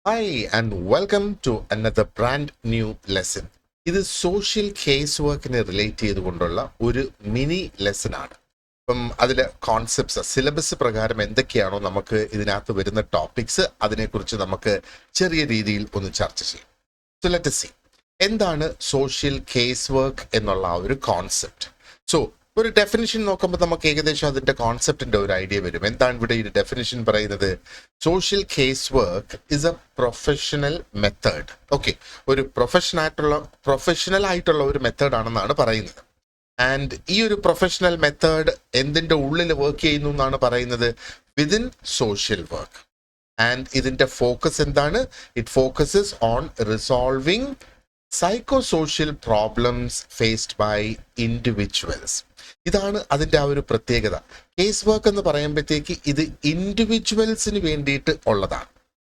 Hi, and welcome to another brand new lesson. ഇത് social case വർക്കിനെ relate ചെയ്തുകൊണ്ടുള്ള ഒരു മിനി ലെസൺ ആണ്. അപ്പം അതിൽ കോൺസെപ്റ്റ്സ് സിലബസ് പ്രകാരം എന്തൊക്കെയാണോ നമുക്ക് ഇതിനകത്ത് വരുന്ന ടോപ്പിക്സ് അതിനെക്കുറിച്ച് നമുക്ക് ചെറിയ രീതിയിൽ ഒന്ന് ചർച്ച ചെയ്യാം. സോ ലെറ്റ് us see എന്താണ് സോഷ്യൽ കേസ് വർക്ക് എന്നുള്ള ആ ഒരു കോൺസെപ്റ്റ്. സോ ഒരു ഡെഫിനിഷൻ നോക്കുമ്പോൾ നമുക്ക് ഏകദേശം അതിന്റെ കോൺസെപ്റ്റിന്റെ ഒരു ഐഡിയ വരും. എന്താണ് ഇവിടെ ഒരു ഡെഫിനിഷൻ പറയുന്നത്? Social case work is A professional method. Okay, ഒരു പ്രൊഫഷണൽ ആയിട്ടുള്ള ഒരു മെത്തേഡ് ആണെന്നാണ് പറയുന്നത്. ആൻഡ് ഈ ഒരു പ്രൊഫഷണൽ മെത്തേഡ് എന്തിന്റെ ഉള്ളിൽ വർക്ക് ചെയ്യുന്നു എന്നാണ് പറയുന്നത്? Within social work. ആൻഡ് ഇതിന്റെ ഫോക്കസ് എന്താണ്? It focuses on resolving psychosocial problems faced by individuals. ഇതാണ് അതിൻ്റെ ആ ഒരു പ്രത്യേകത. കേസ് വർക്ക് എന്ന് പറയുമ്പോഴത്തേക്ക് ഇത് ഇൻഡിവിജ്വൽസിന് വേണ്ടിയിട്ട് ഉള്ളതാണ്.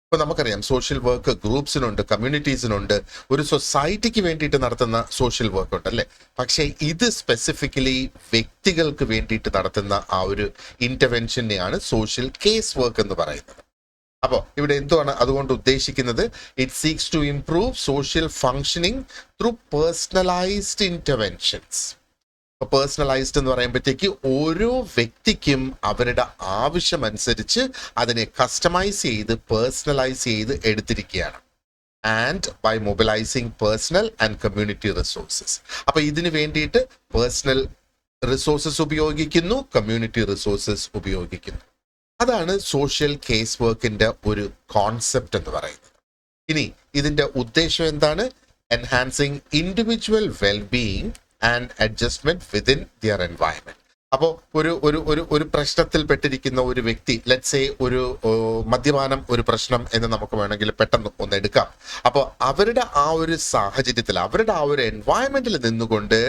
ഇപ്പൊ നമുക്കറിയാം സോഷ്യൽ വർക്ക് ഗ്രൂപ്പ്സിനുണ്ട്, കമ്മ്യൂണിറ്റീസിനുണ്ട്, ഒരു സൊസൈറ്റിക്ക് വേണ്ടിയിട്ട് നടത്തുന്ന സോഷ്യൽ വർക്ക് ഉണ്ട് അല്ലേ. പക്ഷേ ഇത് സ്പെസിഫിക്കലി വ്യക്തികൾക്ക് വേണ്ടിയിട്ട് നടത്തുന്ന ആ ഒരു ഇന്റർവെൻഷനെയാണ് സോഷ്യൽ കേസ് വർക്ക് എന്ന് പറയുന്നത്. അപ്പോൾ ഇവിടെ എന്തുവാണ് അതുകൊണ്ട് ഉദ്ദേശിക്കുന്നത്? It seeks to improve social functioning through personalised interventions. Personalised എന്ന് പറയുമ്പോഴത്തേക്ക് ഓരോ വ്യക്തിക്കും അവരുടെ ആവശ്യമനുസരിച്ച് അതിനെ കസ്റ്റമൈസ് ചെയ്ത് പേഴ്സണലൈസ് ചെയ്ത് എടുത്തിരിക്കുകയാണ്. And by mobilising personal and community resources. അപ്പൊ ഇതിനു വേണ്ടിയിട്ട് പേഴ്സണൽ റിസോഴ്സസ് ഉപയോഗിക്കുന്നു, കമ്മ്യൂണിറ്റി റിസോഴ്സസ് ഉപയോഗിക്കുന്നു. അതാണ് സോഷ്യൽ കേസ് വർക്കിന്റെ ഒരു കോൺസെപ്റ്റ് എന്ന് പറയുന്നത്. ഇനി ഇതിന്റെ ഉദ്ദേശം എന്താണ്? Enhancing individual wellbeing and adjustment within their environment. അപ്പോൾ ഒരു പ്രശ്നത്തിൽ പെട്ടിരിക്കുന്ന ഒരു വ്യക്തി, ലെറ്റ്സ് സേ ഒരു മദ്യപാനം ഒരു പ്രശ്നം എന്ന് നമുക്ക് വേണമെങ്കിൽ പെട്ടെന്ന് ഒന്ന് എടുക്കാം. അപ്പോൾ അവരുടെ ആ ഒരു സാഹചര്യത്തിൽ, അവരുടെ ആ ഒരു എൻവയൺമെന്റിൽ നിന്നുകൊണ്ട്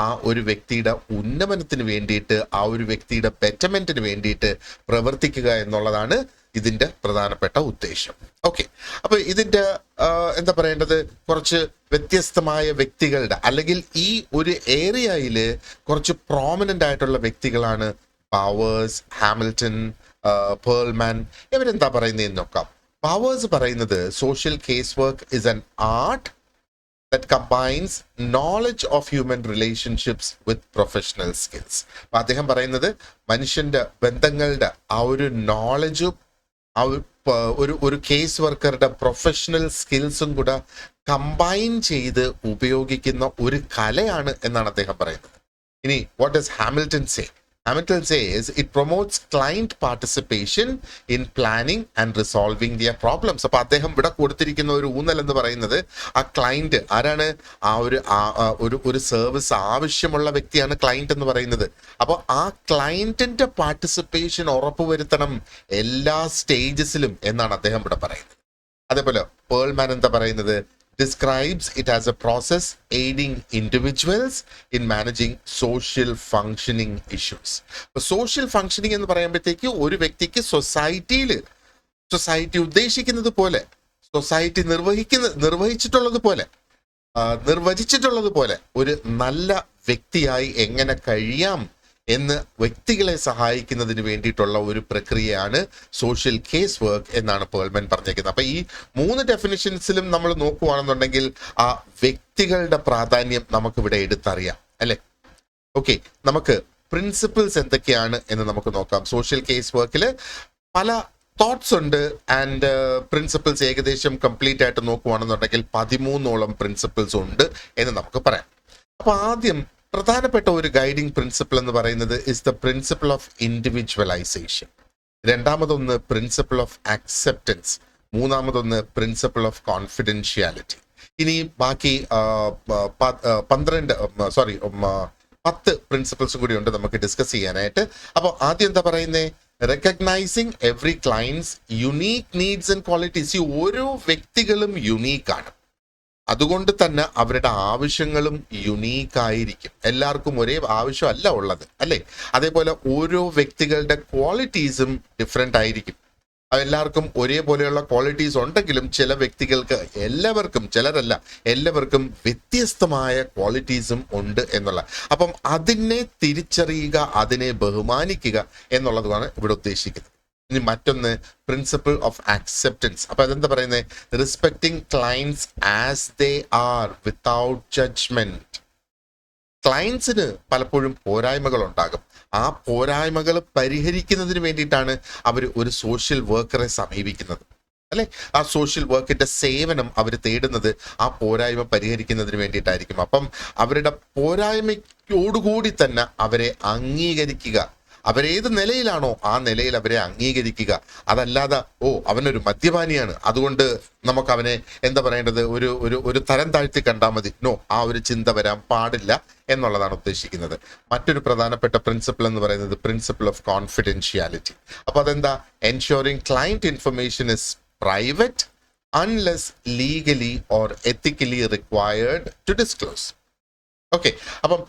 ആ ഒരു വ്യക്തിയുടെ ഉന്നമനത്തിന് വേണ്ടിയിട്ട്, ആ ഒരു വ്യക്തിയുടെ ബെറ്റർമെന്റിന് വേണ്ടിയിട്ട് പ്രവർത്തിക്കുക എന്നുള്ളതാണ് ഇതിന്റെ പ്രധാനപ്പെട്ട ഉദ്ദേശം. ഓക്കെ, അപ്പൊ ഇതിന്റെ എന്താ പറയേണ്ടത്, കുറച്ച് വ്യത്യസ്തമായ വ്യക്തികളുടെ അല്ലെങ്കിൽ ഈ ഒരു ഏരിയയിൽ കുറച്ച് പ്രോമിനന്റ് ആയിട്ടുള്ള വ്യക്തികളാണ് പവേഴ്സ്, ഹാമിൽട്ടൺ, പേൾമാൻ. ഇവരെന്താ പറയുന്നതെന്ന് നോക്കാം. പവേഴ്സ് പറയുന്നത് social case work is an art that combines knowledge of human relationships with professional skills. അപ്പൊ അദ്ദേഹം പറയുന്നത് മനുഷ്യന്റെ ബന്ധങ്ങളുടെ ആ ഒരു നോളജും ആ ഒരു കേസ് വർക്കറുടെ പ്രൊഫഷണൽ സ്കിൽസും കൂടെ കമ്പൈൻ ചെയ്ത് ഉപയോഗിക്കുന്ന ഒരു കലയാണ് എന്നാണ് അദ്ദേഹം പറയുന്നത്. ഇനി what does Hamilton say? Hamilton says it promotes client participation in planning and resolving their problems. അപ്പൊ അദ്ദേഹം ഇവിടെ കൊടുത്തിരിക്കുന്ന ഒരു ഊന്നൽ എന്ന് പറയുന്നത് ആ ക്ലയന്റ് ആരാണ്? ഒരു സർവീസ് ആവശ്യമുള്ള വ്യക്തിയാണ് ക്ലയന്റ് എന്ന് പറയുന്നത്. അപ്പോൾ ആ ക്ലയന്റിന്റെ പാർട്ടിസിപ്പേഷൻ ഉറപ്പുവരുത്തണം എല്ലാ സ്റ്റേജസിലും എന്നാണ് അദ്ദേഹം ഇവിടെ പറയുന്നത്. അതേപോലെ പേൾമാൻ എന്താ പറയുന്നത്? Describes it as a process aiding individuals in managing social functioning issues. Social functioning എന്ന് പറയുമ്പോഴത്തേക്ക് ഒരു വ്യക്തിക്ക് സൊസൈറ്റി ഉദ്ദേശിക്കുന്നത് പോലെ, സൊസൈറ്റി നിർവചിച്ചിട്ടുള്ളത് പോലെ ഒരു നല്ല വ്യക്തിയായി എങ്ങനെ കഴിയാം എന്ന് വ്യക്തികളെ സഹായിക്കുന്നതിന് വേണ്ടിയിട്ടുള്ള ഒരു പ്രക്രിയയാണ് സോഷ്യൽ കേസ് വർക്ക് എന്നാണ് പേൾമാൻ പറഞ്ഞേക്കുന്നത്. അപ്പൊ ഈ 3 ഡെഫിനിഷൻസിലും നമ്മൾ നോക്കുകയാണെന്നുണ്ടെങ്കിൽ ആ വ്യക്തികളുടെ പ്രാധാന്യം നമുക്ക് ഇവിടെ എടുത്തറിയാം അല്ലെ. ഓക്കെ, നമുക്ക് പ്രിൻസിപ്പിൾസ് എന്തൊക്കെയാണ് എന്ന് നമുക്ക് നോക്കാം. സോഷ്യൽ കേസ് വർക്കിൽ പല തോട്ട്സ് ഉണ്ട് ആൻഡ് പ്രിൻസിപ്പിൾസ് ഏകദേശം കംപ്ലീറ്റ് ആയിട്ട് നോക്കുകയാണെന്നുണ്ടെങ്കിൽ 13ഓളം പ്രിൻസിപ്പിൾസ് ഉണ്ട് എന്ന് നമുക്ക് പറയാം. അപ്പൊ ആദ്യം പ്രധാനപ്പെട്ട ഒരു ഗൈഡിങ് പ്രിൻസിപ്പിൾ എന്ന് പറയുന്നത് is the principle of individualisation. രണ്ടാമതൊന്ന് പ്രിൻസിപ്പിൾ ഓഫ് അക്സെപ്റ്റൻസ്. മൂന്നാമതൊന്ന് പ്രിൻസിപ്പിൾ ഓഫ് കോൺഫിഡൻഷ്യാലിറ്റി. ഇനി ബാക്കി 10 പ്രിൻസിപ്പിൾസും കൂടി ഉണ്ട് നമുക്ക് ഡിസ്കസ് ചെയ്യാനായിട്ട്. അപ്പോൾ ആദ്യം എന്താ പറയുന്നത്? Recognising every client's unique needs and qualities. ഈ ഓരോ വ്യക്തികളും യുണീക്കാണ്, അതുകൊണ്ട് തന്നെ അവരുടെ ആവശ്യങ്ങളും യുണീക്ക് ആയിരിക്കും. എല്ലാവർക്കും ഒരേ ആവശ്യമല്ല ഉള്ളത് അല്ലേ. അതേപോലെ ഓരോ വ്യക്തികളുടെ ക്വാളിറ്റീസും ഡിഫറെൻ്റ് ആയിരിക്കും. എല്ലാവർക്കും ഒരേപോലെയുള്ള ക്വാളിറ്റീസ് ഉണ്ടെങ്കിലും ചില വ്യക്തികൾക്ക് എല്ലാവർക്കും വ്യത്യസ്തമായ ക്വാളിറ്റീസും ഉണ്ട് എന്നുള്ള. അപ്പം അതിനെ തിരിച്ചറിയുക, അതിനെ ബഹുമാനിക്കുക എന്നുള്ളതാണ് ഇവിടെ ഉദ്ദേശിക്കുന്നത്. ഇനി മറ്റൊന്ന് പ്രിൻസിപ്പിൾ ഓഫ് ആക്സെപ്റ്റൻസ്. അപ്പൊ അതെന്താ പറയുന്നത്? Respecting clients as they are without judgement. ക്ലയൻസിന് പലപ്പോഴും പോരായ്മകൾ ഉണ്ടാകും. ആ പോരായ്മകൾ പരിഹരിക്കുന്നതിന് വേണ്ടിയിട്ടാണ് അവർ ഒരു സോഷ്യൽ വർക്കറെ സമീപിക്കുന്നത്, അല്ലെ? ആ സോഷ്യൽ വർക്കിന്റെ സേവനം അവർ തേടുന്നത് ആ പോരായ്മ പരിഹരിക്കുന്നതിന് വേണ്ടിയിട്ടായിരിക്കും. അപ്പം അവരുടെ പോരായ്മയോടുകൂടി തന്നെ അവരെ അംഗീകരിക്കുക. അവരേത് നിലയിലാണോ ആ നിലയിൽ അവരെ അംഗീകരിക്കുക. അതല്ലാതെ അവനൊരു മദ്യപാനിയാണ്, അതുകൊണ്ട് നമുക്ക് അവനെ എന്താ പറയേണ്ടത്, ഒരു ഒരു ഒരു തരം താഴ്ത്തി കണ്ടാൽ മതി. ആ ഒരു ചിന്ത വരാൻ പാടില്ല എന്നുള്ളതാണ് ഉദ്ദേശിക്കുന്നത്. മറ്റൊരു പ്രധാനപ്പെട്ട പ്രിൻസിപ്പിൾ എന്ന് പറയുന്നത് പ്രിൻസിപ്പിൾ ഓഫ് കോൺഫിഡൻഷ്യാലിറ്റി. അപ്പൊ അതെന്താ? Ensuring client information is private unless legally or ethically required to disclose. Okay, അപ്പം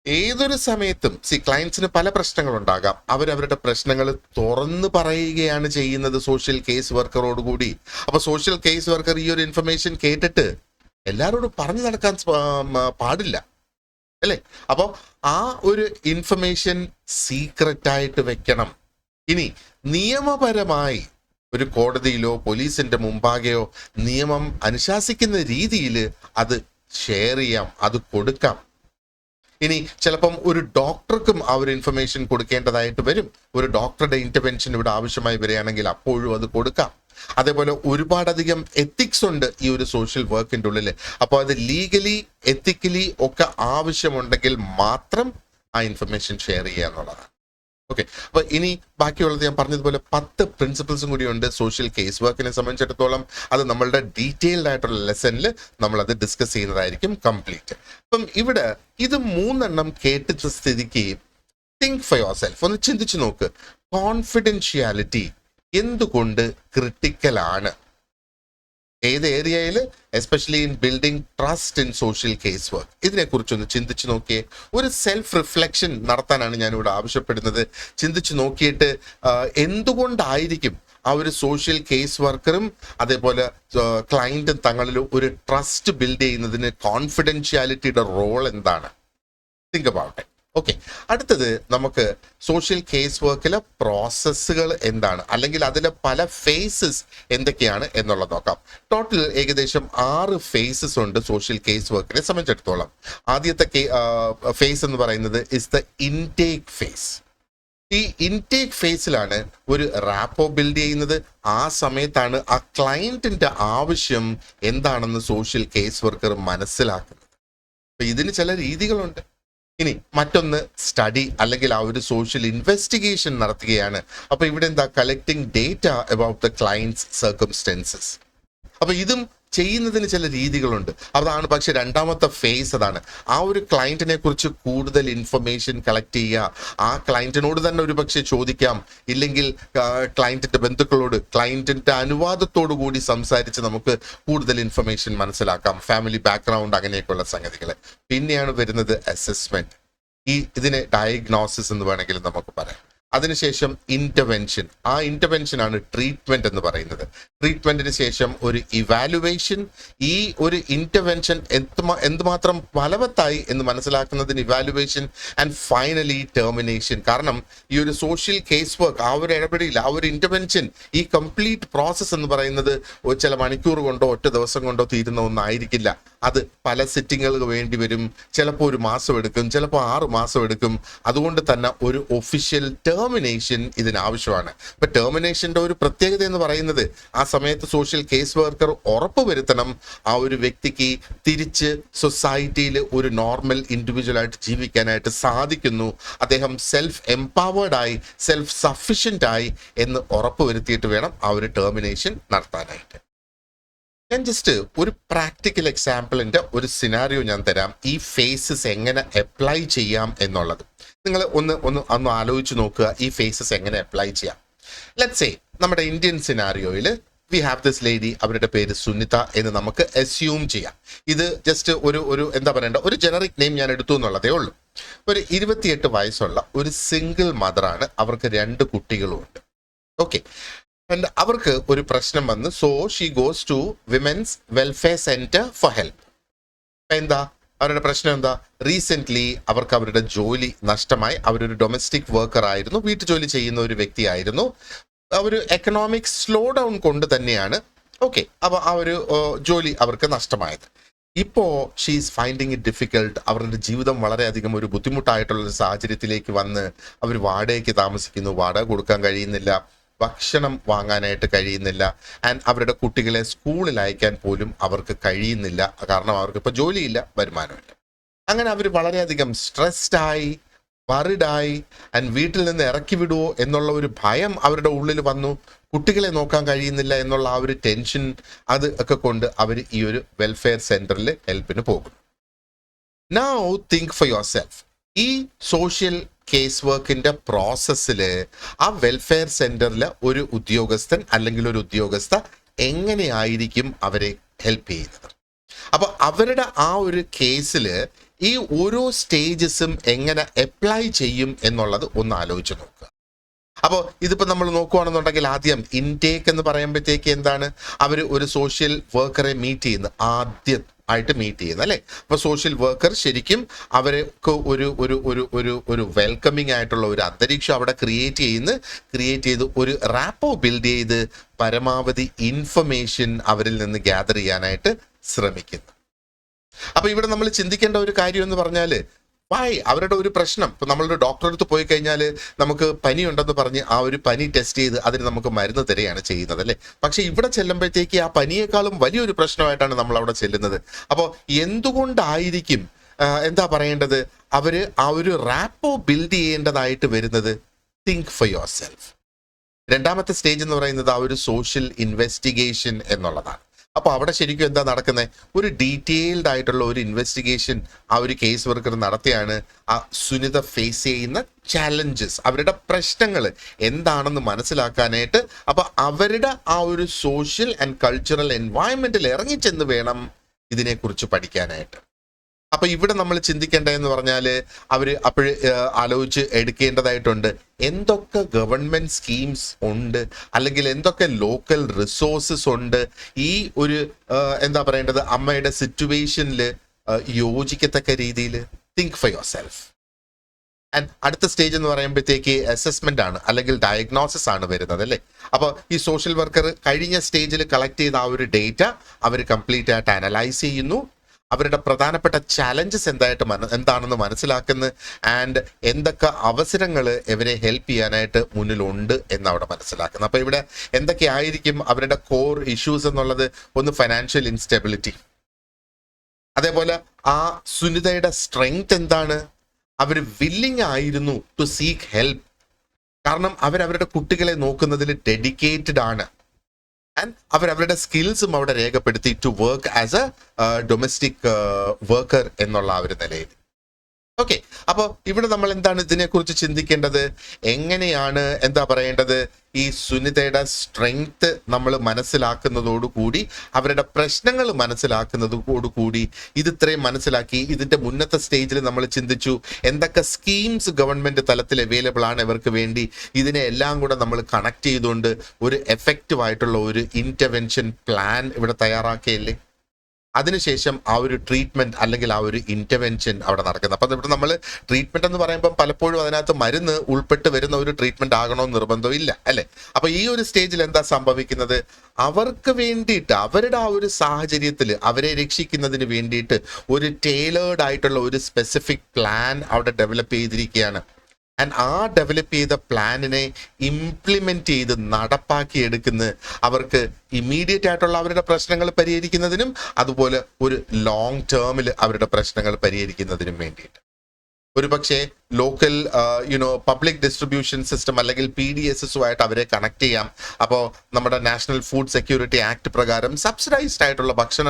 ഏതൊരു സമയത്തും ക്ലയൻസിന് പല പ്രശ്നങ്ങളുണ്ടാകാം. അവരവരുടെ പ്രശ്നങ്ങൾ തുറന്നു പറയുകയാണ് ചെയ്യുന്നത് സോഷ്യൽ കേസ് വർക്കറോട് കൂടി. അപ്പൊ സോഷ്യൽ കേസ് വർക്കർ ഈ ഒരു ഇൻഫർമേഷൻ കേട്ടിട്ട് എല്ലാവരോടും പറഞ്ഞു നടക്കാൻ പാടില്ല, അല്ലേ? അപ്പോൾ ആ ഒരു ഇൻഫർമേഷൻ സീക്രട്ട് ആയിട്ട് വെക്കണം. ഇനി നിയമപരമായി ഒരു കോടതിയിലോ പോലീസിന്റെ മുമ്പാകെയോ നിയമം അനുശാസിക്കുന്ന രീതിയിൽ അത് ഷെയർ ചെയ്യാം, അത് കൊടുക്കാം. ഇനി ചിലപ്പം ഒരു ഡോക്ടർക്കും ആ ഒരു ഇൻഫർമേഷൻ കൊടുക്കേണ്ടതായിട്ട് വരും. ഒരു ഡോക്ടറുടെ ഇന്റർവെൻഷൻ ഇവിടെ ആവശ്യമായി വരികയാണെങ്കിൽ അപ്പോഴും അത് കൊടുക്കാം. അതേപോലെ ഒരുപാടധികം എത്തിക്സ് ഉണ്ട് ഈ ഒരു സോഷ്യൽ വർക്കിന്റെ ഉള്ളിൽ. അപ്പോൾ അത് ലീഗലി എത്തിക്കലി ഒക്കെ ആവശ്യമുണ്ടെങ്കിൽ മാത്രം ആ ഇൻഫർമേഷൻ ഷെയർ ചെയ്യുക എന്നുള്ളതാണ്. ഓക്കെ, അപ്പൊ ഇനി ബാക്കിയുള്ളത് ഞാൻ പറഞ്ഞതുപോലെ 10 പ്രിൻസിപ്പിൾസും കൂടിയുണ്ട് സോഷ്യൽ കേസ് വർക്കിനെ സംബന്ധിച്ചിടത്തോളം. അത് നമ്മളുടെ ഡീറ്റെയിൽഡ് ആയിട്ടുള്ള ലെസണിൽ നമ്മൾ അത് ഡിസ്കസ് ചെയ്യുന്നതായിരിക്കും കംപ്ലീറ്റ്. അപ്പം ഇവിടെ ഇത് 3 കേട്ടിച്ച സ്ഥിതിക്ക് തിങ്ക് ഫോർ യുവർ സെൽഫ്, ഒന്ന് ചിന്തിച്ചു നോക്ക്. കോൺഫിഡൻഷ്യാലിറ്റി എന്തുകൊണ്ട് ക്രിട്ടിക്കലാണ്? ഏത് ഏരിയയിൽ? Especially in building trust in social case work. ഇതിനെക്കുറിച്ചൊന്ന് ചിന്തിച്ചു നോക്കിയേ. ഒരു സെൽഫ് റിഫ്ലക്ഷൻ നടത്താനാണ് ഞാനിവിടെ ആവശ്യപ്പെടുന്നത്. ചിന്തിച്ചു നോക്കിയിട്ട് എന്തുകൊണ്ടായിരിക്കും ആ ഒരു സോഷ്യൽ കേസ് വർക്കറും അതേപോലെ ക്ലയന്റും തങ്ങളിൽ ഒരു ട്രസ്റ്റ് ബിൽഡ് ചെയ്യുന്നതിന് കോൺഫിഡൻഷ്യാലിറ്റിയുടെ റോൾ എന്താണ്? Think about it. ഓക്കെ, അടുത്തത് നമുക്ക് സോഷ്യൽ കേസ് വർക്കിലെ പ്രോസസ്സുകൾ എന്താണ്, അല്ലെങ്കിൽ അതിലെ പല ഫേസസ് എന്തൊക്കെയാണ് എന്നുള്ളത് നോക്കാം. ടോട്ടൽ ഏകദേശം 6 ഫേസസ് ഉണ്ട് സോഷ്യൽ കേസ് വർക്കിനെ സംബന്ധിച്ചിടത്തോളം. ആദ്യത്തെ ഫേസ് എന്ന് പറയുന്നത് ഇസ് ദ ഇൻടേക്ക് ഫേസ്. ഈ ഇൻടേക്ക് ഫേസിലാണ് ഒരു റാപ്പോ ബിൽഡ് ചെയ്യുന്നത്. ആ സമയത്താണ് ആ ക്ലയന്റിന്റെ ആവശ്യം എന്താണെന്ന് സോഷ്യൽ കേസ് വർക്കർ മനസ്സിലാക്കുന്നത്. അപ്പൊ ഇതിന് ചില രീതികളുണ്ട്. ഇനി മറ്റൊന്ന് സ്റ്റഡി, അല്ലെങ്കിൽ ആ ഒരു സോഷ്യൽ ഇൻവെസ്റ്റിഗേഷൻ നടത്തുകയാണ്. അപ്പൊ ഇവിടെ എന്താ? Collecting data about the clients circumstances. അപ്പൊ ഇതും ചെയ്യുന്നതിന് ചില രീതികളുണ്ട്. അതാണ് പക്ഷെ രണ്ടാമത്തെ ഫേസ്. അതാണ് ആ ഒരു ക്ലയന്റിനെ കുറിച്ച് കൂടുതൽ ഇൻഫർമേഷൻ കളക്ട് ചെയ്യുക. ആ ക്ലയന്റിനോട് തന്നെ ഒരു പക്ഷെ ചോദിക്കാം, ഇല്ലെങ്കിൽ ക്ലയന്റിന്റെ ബന്ധുക്കളോട് ക്ലയന്റിന്റെ അനുവാദത്തോടു കൂടി സംസാരിച്ച് നമുക്ക് കൂടുതൽ ഇൻഫർമേഷൻ മനസ്സിലാക്കാം. ഫാമിലി ബാക്ക്ഗ്രൗണ്ട്, അങ്ങനെയൊക്കെയുള്ള സംഗതികൾ. പിന്നെയാണ് വരുന്നത് അസസ്മെന്റ്. ഇതിനെ ഡയഗ്നോസിസ് എന്ന് വേണമെങ്കിൽ നമുക്ക് പറയാം. അതിനുശേഷം ഇന്റർവെൻഷൻ. ആ ഇന്റർവെൻഷൻ ആണ് ട്രീറ്റ്മെന്റ് എന്ന് പറയുന്നത്. ട്രീറ്റ്മെന്റിന് ശേഷം ഒരു ഇവാലുവേഷൻ. ഈ ഒരു ഇന്റർവെൻഷൻ എന്തുമാത്രം ഫലവത്തായി എന്ന് മനസ്സിലാക്കുന്നതിന് ഇവാലുവേഷൻ. And finally termination. കാരണം ഈ ഒരു സോഷ്യൽ കേസ് വർക്ക്, ആ ഒരു ഇടപെടൽ, ആ ഒരു ഇന്റർവെൻഷൻ, ഈ കംപ്ലീറ്റ് പ്രോസസ്സ് എന്ന് പറയുന്നത് ചില മണിക്കൂർ കൊണ്ടോ ഒറ്റ ദിവസം കൊണ്ടോ തീരുന്ന ഒന്നായിരിക്കില്ല. അത് പല സിറ്റിങ്ങുകൾ വേണ്ടി വരും. ചിലപ്പോൾ 1 മാസം എടുക്കും, ചിലപ്പോൾ 6 മാസം എടുക്കും. അതുകൊണ്ട് തന്നെ ഒരു ഒഫീഷ്യൽ ടെർമിനേഷൻ ഇതിനാവശ്യമാണ്. ഇപ്പൊ ടെർമിനേഷന്റെ ഒരു പ്രത്യേകത എന്ന് പറയുന്നത് ആ സമയത്ത് സോഷ്യൽ കേസ് വർക്കർ ഉറപ്പുവരുത്തണം ആ ഒരു വ്യക്തിക്ക് തിരിച്ച് സൊസൈറ്റിയിൽ ഒരു നോർമൽ ഇൻഡിവിജ്വൽ ആയിട്ട് ജീവിക്കാനായിട്ട് സാധിക്കുന്നു, അദ്ദേഹം സെൽഫ് എംപവേർഡ് ആയി, സെൽഫ് സഫിഷ്യന്റ് ആയി എന്ന് ഉറപ്പുവരുത്തിയിട്ട് വേണം ആ ഒരു ടെർമിനേഷൻ നടത്താനായിട്ട്. ഞാൻ ജസ്റ്റ് ഒരു പ്രാക്ടിക്കൽ എക്സാമ്പിളിന്റെ ഒരു സിനാരിയോ ഞാൻ തരാം, ഈ ഫേസസ് എങ്ങനെ അപ്ലൈ ചെയ്യാം എന്നുള്ളത്. നിങ്ങൾ ഒന്ന് ആലോചിച്ച് നോക്കുക, ഈ ഫേസസ് എങ്ങനെ അപ്ലൈ ചെയ്യാം. ലെറ്റ്സ് സേ നമ്മുടെ ഇന്ത്യൻ സിനാരിയോയിൽ വി ഹാവ് ദിസ് ലേഡി, അവരുടെ പേര് സുനിത എന്ന് നമുക്ക് അസ്യൂം ചെയ്യാം. ഇത് ജസ്റ്റ് ഒരു എന്താ പറയണ്ട, ഒരു ജനറിക് നെയിം ഞാൻ എടുത്തു എന്നുള്ളതേ ഉള്ളൂ. ഒരു 28 വയസ്സുള്ള ഒരു സിംഗിൾ മദറാണ്, അവർക്ക് 2 കുട്ടികളുമുണ്ട്. ഓക്കെ, അവർക്ക് ഒരു പ്രശ്നം വന്ന്, so she goes to women's welfare centre for help. എന്താ അവരുടെ പ്രശ്നം? എന്താ? റീസെന്റ് അവർക്ക് അവരുടെ ജോലി നഷ്ടമായി. അവരൊരു ഡൊമസ്റ്റിക് വർക്കർ ആയിരുന്നു, വീട്ടുജോലി ചെയ്യുന്ന ഒരു വ്യക്തിയായിരുന്നു. ഒരു എക്കണോമിക് സ്ലോ ഡൗൺ കൊണ്ട് തന്നെയാണ് ഓക്കെ അപ്പോൾ ആ ഒരു ജോലി അവർക്ക് നഷ്ടമായത്. ഇപ്പോൾ ഷീസ് ഫൈൻഡിങ് ഇറ്റ് ഡിഫിക്കൽട്ട്. അവരുടെ ജീവിതം വളരെയധികം ഒരു ബുദ്ധിമുട്ടായിട്ടുള്ള ഒരു സാഹചര്യത്തിലേക്ക് വന്ന് അവർ വാടകയ്ക്ക് താമസിക്കുന്നു, വാടക കൊടുക്കാൻ കഴിയുന്നില്ല, ഭക്ഷണം വാങ്ങാനായിട്ട് കഴിയുന്നില്ല, ആൻഡ് അവരുടെ കുട്ടികളെ സ്കൂളിൽ അയക്കാൻ പോലും അവർക്ക് കഴിയുന്നില്ല. കാരണം അവർക്ക് ഇപ്പോൾ ജോലിയില്ല, വരുമാനമില്ല. അങ്ങനെ അവർ വളരെയധികം സ്ട്രെസ്ഡായി, വറിഡായി, ആൻഡ് വീട്ടിൽ നിന്ന് ഇറക്കി വിടുവോ എന്നുള്ള ഒരു ഭയം അവരുടെ ഉള്ളിൽ വന്നു. കുട്ടികളെ നോക്കാൻ കഴിയുന്നില്ല എന്നുള്ള ആ ഒരു ടെൻഷൻ അത് ഒക്കെ കൊണ്ട് അവർ ഈ ഒരു വെൽഫെയർ സെന്ററിൽ ഹെൽപ്പിന് പോകും. Now think for your self. ഈ സോഷ്യൽ കേസ് വർക്കിന്റെ പ്രോസസ്സിൽ ആ വെൽഫെയർ സെന്ററിലെ ഒരു ഉദ്യോഗസ്ഥൻ അല്ലെങ്കിൽ ഒരു ഉദ്യോഗസ്ഥ എങ്ങനെയായിരിക്കും അവരെ ഹെൽപ്പ് ചെയ്യുന്നത്? അപ്പൊ അവരുടെ ആ ഒരു കേസിൽ ഈ ഓരോ സ്റ്റേജസും എങ്ങനെ അപ്ലൈ ചെയ്യും എന്നുള്ളത് ഒന്ന് ആലോചിച്ച് നോക്കുക. അപ്പോൾ ഇതിപ്പോൾ നമ്മൾ നോക്കുകയാണെന്നുണ്ടെങ്കിൽ ആദ്യം ഇൻടേക്ക് എന്ന് പറയുമ്പോഴത്തേക്ക് എന്താണ്, അവർ ഒരു സോഷ്യൽ വർക്കറെ മീറ്റ് ചെയ്യുന്നത്, ആദ്യം ആയിട്ട് മീറ്റ് ചെയ്യുന്നത് അല്ലേ. അപ്പോൾ സോഷ്യൽ വർക്കർ ശരിക്കും അവർക്ക് ഒരു ഒരു ഒരു ഒരു ഒരു വെൽക്കമിങ് ആയിട്ടുള്ള ഒരു അന്തരീക്ഷം അവിടെ ക്രിയേറ്റ് ചെയ്ത് ഒരു റാപ്പോ ബിൽഡ് ചെയ്ത് പരമാവധി ഇൻഫർമേഷൻ അവരിൽ നിന്ന് ഗ്യാദർ ചെയ്യാനായിട്ട് ശ്രമിക്കുന്നു. അപ്പൊ ഇവിടെ നമ്മൾ ചിന്തിക്കേണ്ട ഒരു കാര്യം എന്ന് പറഞ്ഞാൽ, അവരുടെ ഒരു പ്രശ്നം, ഇപ്പൊ നമ്മളൊരു ഡോക്ടറെ അടുത്ത് പോയി കഴിഞ്ഞാൽ നമുക്ക് പനി ഉണ്ടെന്ന് പറഞ്ഞ് ആ ഒരു പനി ടെസ്റ്റ് ചെയ്ത് അതിന് നമുക്ക് മരുന്ന് തരികയാണ് ചെയ്യുന്നത് അല്ലേ. പക്ഷെ ഇവിടെ ചെല്ലുമ്പോഴത്തേക്ക് ആ പനിയേക്കാളും വലിയൊരു പ്രശ്നമായിട്ടാണ് നമ്മൾ അവിടെ ചെല്ലുന്നത്. അപ്പോൾ എന്തുകൊണ്ടായിരിക്കും എന്താ പറയേണ്ടത്, അവര് ആ ഒരു റാപ്പോ ബിൽഡ് ചെയ്യേണ്ടതായിട്ട് വരുന്നത്? Think for your self. രണ്ടാമത്തെ സ്റ്റേജ് എന്ന് പറയുന്നത് ആ ഒരു സോഷ്യൽ ഇൻവെസ്റ്റിഗേഷൻ എന്നുള്ളതാണ്. അപ്പോൾ അവിടെ ശരിക്കും എന്താ നടക്കുന്നത്, ഒരു ഡീറ്റെയിൽഡ് ആയിട്ടുള്ള ഒരു ഇൻവെസ്റ്റിഗേഷൻ ആ ഒരു കേസ് വർക്കർ നടത്തിയാണ് ആ സുനിത ഫേസ് ചെയ്യുന്ന ചാലഞ്ചസ്, അവരുടെ പ്രശ്നങ്ങൾ എന്താണെന്ന് മനസ്സിലാക്കാനായിട്ട്. അപ്പോൾ അവരുടെ ആ ഒരു സോഷ്യൽ ആൻഡ് കൾച്ചറൽ എൻവയൺമെന്റിൽ ഇറങ്ങിച്ചെന്ന് വേണം ഇതിനെക്കുറിച്ച് പഠിക്കാനായിട്ട്. അപ്പൊ ഇവിടെ നമ്മൾ ചിന്തിക്കേണ്ടതെന്ന് പറഞ്ഞാൽ അവർ അപ്പോഴ് ആലോചിച്ച് എടുക്കേണ്ടതായിട്ടുണ്ട്, എന്തൊക്കെ ഗവൺമെന്റ് സ്കീംസ് ഉണ്ട്, അല്ലെങ്കിൽ എന്തൊക്കെ ലോക്കൽ റിസോഴ്സസ് ഉണ്ട് ഈ ഒരു എന്താ പറയേണ്ടത് അമ്മയുടെ സിറ്റുവേഷനിൽ യോജിക്കത്തക്ക രീതിയിൽ. Think for your self. And അടുത്ത സ്റ്റേജ് എന്ന് പറയുമ്പോഴത്തേക്ക് അസസ്മെന്റ് ആണ്, അല്ലെങ്കിൽ ഡയഗ്നോസിസ് ആണ് വരുന്നത് അല്ലേ. അപ്പോൾ ഈ സോഷ്യൽ വർക്കർ കഴിഞ്ഞ സ്റ്റേജിൽ കളക്ട് ചെയ്ത ആ ഒരു ഡേറ്റ അവർ കംപ്ലീറ്റ് ആയിട്ട് അനലൈസ് ചെയ്യുന്നു, അവരുടെ പ്രധാനപ്പെട്ട ചാലഞ്ചസ് എന്താണെന്ന് മനസ്സിലാക്കുന്നു, ആൻഡ് എന്തൊക്കെ അവസരങ്ങൾ ഇവരെ ഹെൽപ്പ് ചെയ്യാനായിട്ട് മുന്നിലുണ്ട് എന്ന് അവിടെ മനസ്സിലാക്കുന്നു. അപ്പോൾ ഇവിടെ എന്തൊക്കെയായിരിക്കും അവരുടെ കോർ ഇഷ്യൂസ് എന്നുള്ളത്? ഒന്ന് ഫൈനാൻഷ്യൽ ഇൻസ്റ്റെബിലിറ്റി, അതേപോലെ ആ സുനിതയുടെ സ്ട്രെങ്ത് എന്താണ്, അവർ വില്ലിങ് ആയിരുന്നു ടു സീക്ക് ഹെൽപ്പ്, കാരണം അവരവരുടെ കുട്ടികളെ നോക്കുന്നതിൽ ഡെഡിക്കേറ്റഡ് ആണ്, ആൻഡ് അവരുടെ സ്കിൽസും അവിടെ രേഖപ്പെടുത്തി to work as a domestic worker എന്നുള്ള ആ ഒരു നിലയിൽ. ഓക്കെ, അപ്പോൾ ഇവിടെ നമ്മൾ എന്താണ് ഇതിനെക്കുറിച്ച് ചിന്തിക്കേണ്ടത്, എങ്ങനെയാണ് എന്താ പറയേണ്ടത്, ഈ സുനിതയുടെ സ്ട്രെങ്ത് നമ്മൾ മനസ്സിലാക്കുന്നതോടുകൂടി, അവരുടെ പ്രശ്നങ്ങൾ മനസ്സിലാക്കുന്നതോടുകൂടി, ഇത് ഇത്രയും മനസ്സിലാക്കി ഇതിന്റെ മുന്നത്തെ സ്റ്റേജിൽ നമ്മൾ ചിന്തിച്ചു എന്തൊക്കെ സ്കീംസ് ഗവൺമെന്റ് തലത്തിൽ അവൈലബിൾ ആണ് ഇവർക്ക് വേണ്ടി. ഇതിനെ എല്ലാം കൂടെ നമ്മൾ കണക്ട് ചെയ്തുകൊണ്ട് ഒരു എഫക്റ്റീവ് ആയിട്ടുള്ള ഒരു ഇന്റർവെൻഷൻ പ്ലാൻ ഇവിടെ തയ്യാറാക്കിയല്ലേ. അതിനുശേഷം ആ ഒരു ട്രീറ്റ്മെന്റ് അല്ലെങ്കിൽ ആ ഒരു ഇന്റർവെൻഷൻ അവിടെ നടക്കുന്നത്. അപ്പം ഇവിടെ നമ്മൾ ട്രീറ്റ്മെന്റ് എന്ന് പറയുമ്പോൾ പലപ്പോഴും അതിനകത്ത് മരുന്ന് ഉൾപ്പെട്ട് വരുന്ന ഒരു ട്രീറ്റ്മെന്റ് ആകണമെന്ന് നിർബന്ധം ഇല്ല അല്ലെ. അപ്പൊ ഈ ഒരു സ്റ്റേജിൽ എന്താ സംഭവിക്കുന്നത്, അവർക്ക് വേണ്ടിയിട്ട് അവരുടെ ആ ഒരു സാഹചര്യത്തിൽ അവരെ രക്ഷിക്കുന്നതിന് വേണ്ടിയിട്ട് ഒരു ടൈലേർഡ് ആയിട്ടുള്ള ഒരു സ്പെസിഫിക് പ്ലാൻ അവിടെ ഡെവലപ്പ് ചെയ്തിരിക്കുകയാണ്. ആൻഡ് ആ ഡെവലപ്പ് ചെയ്ത പ്ലാനിനെ ഇംപ്ലിമെന്റ് ചെയ്ത് നടപ്പാക്കി എടുക്കുന്ന അവർക്ക് ഇമ്മീഡിയറ്റ് ആയിട്ടുള്ള അവരുടെ പ്രശ്നങ്ങൾ പരിഹരിക്കുന്നതിനും അതുപോലെ ഒരു ലോങ് ടേമിൽ അവരുടെ പ്രശ്നങ്ങൾ പരിഹരിക്കുന്നതിനും വേണ്ടിയിട്ട്. ഒരുപക്ഷെ ലോക്കൽ പബ്ലിക് ഡിസ്ട്രിബ്യൂഷൻ സിസ്റ്റം അല്ലെങ്കിൽ PDSSുമായിട്ട് അവരെ കണക്ട് ചെയ്യാം. അപ്പോൾ നമ്മുടെ നാഷണൽ ഫുഡ് സെക്യൂരിറ്റി ആക്ട് പ്രകാരം സബ്സിഡൈസ്ഡ് ആയിട്ടുള്ള ഭക്ഷണ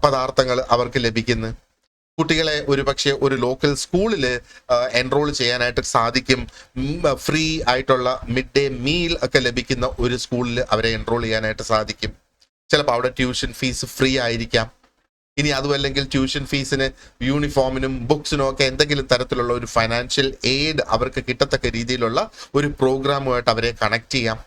പദാർത്ഥങ്ങൾ അവർക്ക് ലഭിക്കുന്നു. കുട്ടികളെ ഒരുപക്ഷെ ഒരു ലോക്കൽ സ്കൂളിൽ എൻറോൾ ചെയ്യാനായിട്ട് സാധിക്കും. ഫ്രീ ആയിട്ടുള്ള മിഡ് ഡേ മീൽ ഒക്കെ ലഭിക്കുന്ന ഒരു സ്കൂളിൽ അവരെ എൻറോൾ ചെയ്യാനായിട്ട് സാധിക്കും. ചിലപ്പോൾ അവിടെ ട്യൂഷൻ ഫീസ് ഫ്രീ ആയിരിക്കാം. ഇനി അതുമല്ലെങ്കിൽ ട്യൂഷൻ ഫീസിന്, യൂണിഫോമിനും ബുക്സിനും ഒക്കെ എന്തെങ്കിലും തരത്തിലുള്ള ഒരു ഫൈനാൻഷ്യൽ എയ്ഡ് അവർക്ക് കിട്ടത്തക്ക രീതിയിലുള്ള ഒരു പ്രോഗ്രാമുമായിട്ട് അവരെ കണക്ട് ചെയ്യാം.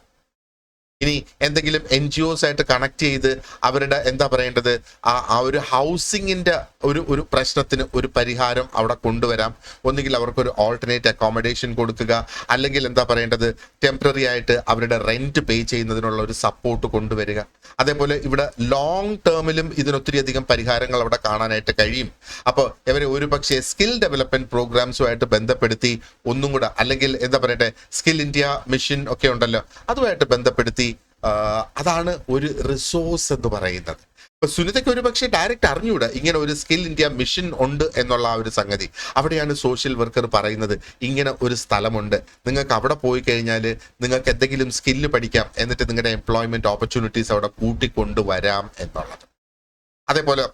ഇനി എന്തെങ്കിലും NGOs ആയിട്ട് കണക്ട് ചെയ്ത് അവരുടെ എന്താ പറയേണ്ടത് ആ ഒരു ഹൗസിങ്ങിന്റെ ഒരു പ്രശ്നത്തിന് ഒരു പരിഹാരം അവിടെ കൊണ്ടുവരാം. ഒന്നുകിൽ അവർക്കൊരു ഓൾട്ടർനേറ്റ് അക്കോമഡേഷൻ കൊടുക്കുക, അല്ലെങ്കിൽ എന്താ പറയേണ്ടത് ടെമ്പററി ആയിട്ട് അവരുടെ റെന്റ് പേ ചെയ്യുന്നതിനുള്ള ഒരു സപ്പോർട്ട് കൊണ്ടുവരിക. അതേപോലെ ഇവിടെ ലോങ് ടേമിലും ഇതിനൊത്തിരി അധികം പരിഹാരങ്ങൾ അവിടെ കാണാനായിട്ട് കഴിയും. അപ്പോൾ ഇവരെ ഒരു പക്ഷേ സ്കിൽ ഡെവലപ്മെന്റ് പ്രോഗ്രാംസുമായിട്ട് ബന്ധപ്പെടുത്തി ഒന്നും കൂടെ, അല്ലെങ്കിൽ എന്താ പറയട്ടെ സ്കിൽ ഇന്ത്യ മിഷൻ ഒക്കെ ഉണ്ടല്ലോ, അതുമായിട്ട് ബന്ധപ്പെടുത്തി അതാണ് ഒരു റിസോഴ്സ് എന്ന് പറയുന്നത്. ഇപ്പൊ സുനിതയ്ക്ക് ഒരു പക്ഷേ ഡയറക്റ്റ് അറിഞ്ഞൂടാ ഇങ്ങനെ ഒരു സ്കിൽ ഇന്ത്യ മിഷൻ ഉണ്ട് എന്നുള്ള ആ ഒരു സംഗതി. അവിടെയാണ് സോഷ്യൽ വർക്കർ പറയുന്നത് ഇങ്ങനെ ഒരു സ്ഥലമുണ്ട്, നിങ്ങൾക്ക് അവിടെ പോയി കഴിഞ്ഞാൽ നിങ്ങൾക്ക് എന്തെങ്കിലും സ്കില്ല് പഠിക്കാം, എന്നിട്ട് നിങ്ങളുടെ എംപ്ലോയ്മെന്റ് ഓപ്പർച്യൂണിറ്റീസ് അവിടെ കൂട്ടിക്കൊണ്ടുവരാം എന്നുള്ളത്. അതേപോലെ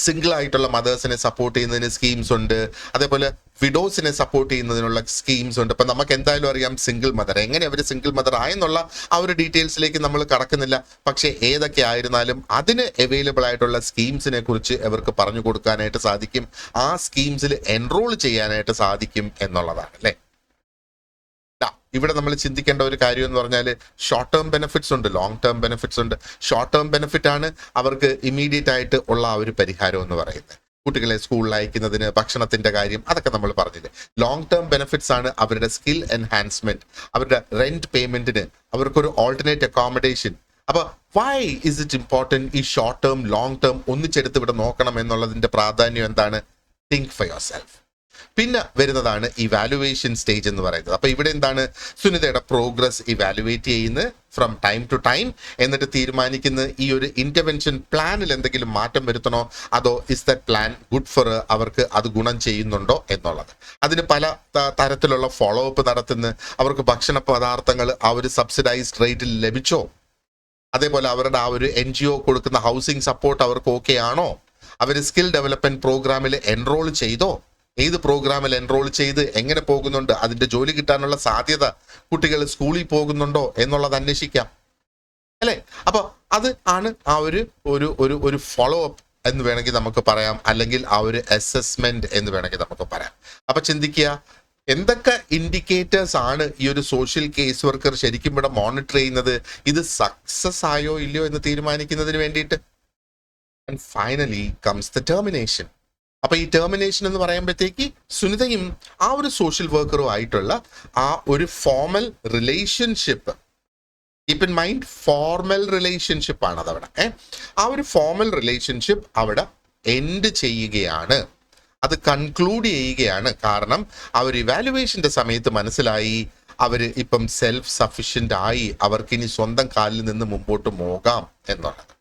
സിംഗിൾ ആയിട്ടുള്ള മദേഴ്സിനെ സപ്പോർട്ട് ചെയ്യുന്നതിന് സ്കീംസ് ഉണ്ട്. അതേപോലെ വിഡോസിനെ സപ്പോർട്ട് ചെയ്യുന്നതിനുള്ള സ്കീംസ് ഉണ്ട്. ഇപ്പം നമുക്ക് എന്തായാലും അറിയാം സിംഗിൾ മദർ, എങ്ങനെ അവർ സിംഗിൾ മദർ ആയെന്നുള്ള ആ ഒരു ഡീറ്റെയിൽസിലേക്ക് നമ്മൾ കടക്കുന്നില്ല. പക്ഷേ ഏതൊക്കെ ആയിരുന്നാലും അതിന് അവൈലബിൾ ആയിട്ടുള്ള സ്കീംസിനെ കുറിച്ച് അവർക്ക് പറഞ്ഞു കൊടുക്കാനായിട്ട് സാധിക്കും, ആ സ്കീംസിൽ എൻറോൾ ചെയ്യാനായിട്ട് സാധിക്കും എന്നുള്ളതാണ് അല്ലേ. ഇവിടെ നമ്മൾ ചിന്തിക്കേണ്ട ഒരു കാര്യം എന്ന് പറഞ്ഞാൽ ഷോർട്ട് ടേം ബെനിഫിറ്റ്സ് ഉണ്ട്, ലോങ് ടേം ബെനിഫിറ്റ്സ് ഉണ്ട്. ഷോർട്ട് ടേം ബെനിഫിറ്റ് ആണ് അവർക്ക് ഇമ്മീഡിയറ്റ് ആയിട്ട് ഉള്ള ആ ഒരു പരിഹാരം എന്ന് പറയുന്നത്. കുട്ടികളെ സ്കൂളിൽ അയക്കുന്നതിന്, ഭക്ഷണത്തിന്റെ കാര്യം, അതൊക്കെ നമ്മൾ പറഞ്ഞില്ലേ. ലോങ് ടേം ബെനിഫിറ്റ്സ് ആണ് അവരുടെ സ്കിൽ എൻഹാൻസ്മെന്റ്, അവരുടെ റെന്റ് പേയ്മെന്റിന്, അവർക്കൊരു ഓൾട്ടർനേറ്റ് അക്കോമഡേഷൻ. അപ്പൊ വൈ ഇസ് ഇറ്റ് ഇമ്പോർട്ടൻറ്റ് ഈ ഷോർട്ട് ടേം ലോങ് ടേം ഒന്നിച്ചെടുത്ത് ഇവിടെ നോക്കണം എന്നുള്ളതിന്റെ പ്രാധാന്യം എന്താണ്? Think for your self. പിന്നെ വരുന്നതാണ് ഇവാലുവേഷൻ സ്റ്റേജ് എന്ന് പറയുന്നത്. അപ്പൊ ഇവിടെ എന്താണ് സുനിതയുടെ പ്രോഗ്രസ് ഇവാലുവേറ്റ് ചെയ്യുന്നത് ഫ്രം ടൈം ടു ടൈം, എന്നിട്ട് തീരുമാനിക്കുന്ന ഈ ഒരു ഇന്റർവെൻഷൻ പ്ലാനിൽ എന്തെങ്കിലും മാറ്റം വരുത്തണോ, അതോ is that plan good for അവർക്ക് അത് ഗുണം ചെയ്യുന്നുണ്ടോ എന്നുള്ളത്. അതിന് പല തരത്തിലുള്ള ഫോളോ അപ്പ് നടത്തുന്ന, അവർക്ക് ഭക്ഷണ പദാർത്ഥങ്ങൾ ആ ഒരു സബ്സിഡൈസ്ഡ് റേറ്റിൽ ലഭിച്ചോ, അതേപോലെ അവരുടെ ആ ഒരു NGO കൊടുക്കുന്ന ഹൗസിംഗ് സപ്പോർട്ട് അവർക്ക് ഓക്കെ ആണോ, അവർ സ്കിൽ ഡെവലപ്മെന്റ് പ്രോഗ്രാമിൽ എൻറോൾ ചെയ്തോ, ഏത് പ്രോഗ്രാമിൽ എൻറോൾ ചെയ്ത് എങ്ങനെ പോകുന്നുണ്ട്, അതിന്റെ ജോലി കിട്ടാനുള്ള സാധ്യത, കുട്ടികൾ സ്കൂളിൽ പോകുന്നുണ്ടോ എന്നുള്ളത് അന്വേഷിക്കാം അല്ലേ. അപ്പൊ അത് ആണ് ആ ഒരു ഫോളോ അപ്പ് എന്ന് വേണമെങ്കിൽ നമുക്ക് പറയാം, അല്ലെങ്കിൽ ആ ഒരു അസസ്മെന്റ് എന്ന് വേണമെങ്കിൽ നമുക്ക് പറയാം. അപ്പൊ ചിന്തിക്കുക, എന്തൊക്കെ ഇൻഡിക്കേറ്റേഴ്സ് ആണ് ഈ ഒരു സോഷ്യൽ കേസ് വർക്കർ ശരിക്കും ഇവിടെ മോണിറ്റർ ചെയ്യുന്നത്, ഇത് സക്സസ് ആയോ ഇല്ലയോ എന്ന് തീരുമാനിക്കുന്നതിന് വേണ്ടിയിട്ട്. And finally comes the termination. അപ്പൊ ഈ ടെർമിനേഷൻ എന്ന് പറയുമ്പോഴത്തേക്ക് സുനിതയും ആ ഒരു സോഷ്യൽ വർക്കറും ആയിട്ടുള്ള ആ ഒരു formal relationship, keep in mind formal relationship ആണ് അതവിടെ. ആ ഒരു ഫോർമൽ റിലേഷൻഷിപ്പ് അവിടെ എൻഡ് ചെയ്യുകയാണ്, അത് കൺക്ലൂഡ് ചെയ്യുകയാണ്. കാരണം ആ ഒരു ഇവാലുവേഷന്റെ സമയത്ത് മനസ്സിലായി അവര് ഇപ്പം സെൽഫ് സഫിഷ്യന്റ് ആയി, അവർക്കിനി സ്വന്തം കാലിൽ നിന്ന് മുമ്പോട്ട് പോകാം എന്നുള്ളത്.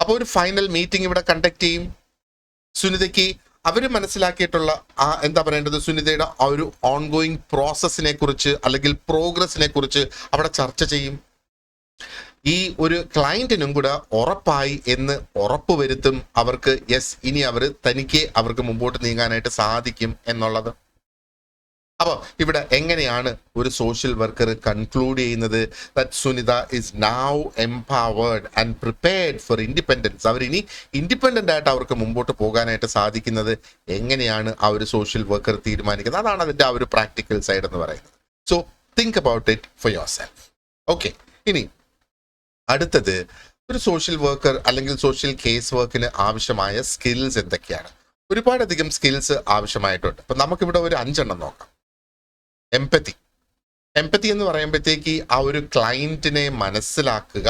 അപ്പോൾ ഒരു ഫൈനൽ മീറ്റിംഗ് ഇവിടെ കണ്ടക്ട് ചെയ്യും. സുനിതയ്ക്ക് അവർ മനസ്സിലാക്കിയിട്ടുള്ള ആ എന്താ പറയേണ്ടത് സുനിതയുടെ ആ ഒരു ഓൺഗോയിങ് പ്രോസസ്സിനെ കുറിച്ച് അല്ലെങ്കിൽ പ്രോഗ്രസിനെ കുറിച്ച് അവിടെ ചർച്ച ചെയ്യും. ഈ ഒരു ക്ലയന്റിനും കൂടെ ഉറപ്പായി എന്ന് ഉറപ്പ് വരുത്തും അവർക്ക്, യെസ് ഇനി അവർക്ക് മുമ്പോട്ട് നീങ്ങാനായിട്ട് സാധിക്കും എന്നുള്ളത്. അപ്പോൾ ഇവിടെ എങ്ങനെയാണ് ഒരു സോഷ്യൽ വർക്കർ കൺക്ലൂഡ് ചെയ്യുന്നത്? That Sunitha is now empowered and prepared for independence. അവരിനി ഇൻഡിപെൻഡന്റ് ആയിട്ട് അവർക്ക് മുമ്പോട്ട് പോകാനായിട്ട് സാധിക്കുന്നത് എങ്ങനെയാണ് ആ ഒരു സോഷ്യൽ വർക്കർ തീരുമാനിക്കുന്നത്. അതാണ് അതിന്റെ ആ ഒരു പ്രാക്ടിക്കൽ സൈഡ് എന്ന് പറയുന്നത്. So think about it for yourself. Okay, ഇനി അടുത്തത് ഒരു സോഷ്യൽ വർക്കർ അല്ലെങ്കിൽ സോഷ്യൽ കേസ് വർക്കിന് ആവശ്യമായ സ്കിൽസ് എന്തൊക്കെയാണ്? ഒരുപാടധികം സ്കിൽസ് ആവശ്യമായിട്ടുണ്ട്. അപ്പൊ നമുക്കിവിടെ ഒരു 5 നോക്കാം. എംപതി എന്ന് പറയുമ്പോഴത്തേക്ക് ആ ഒരു ക്ലയന്റിനെ മനസ്സിലാക്കുക,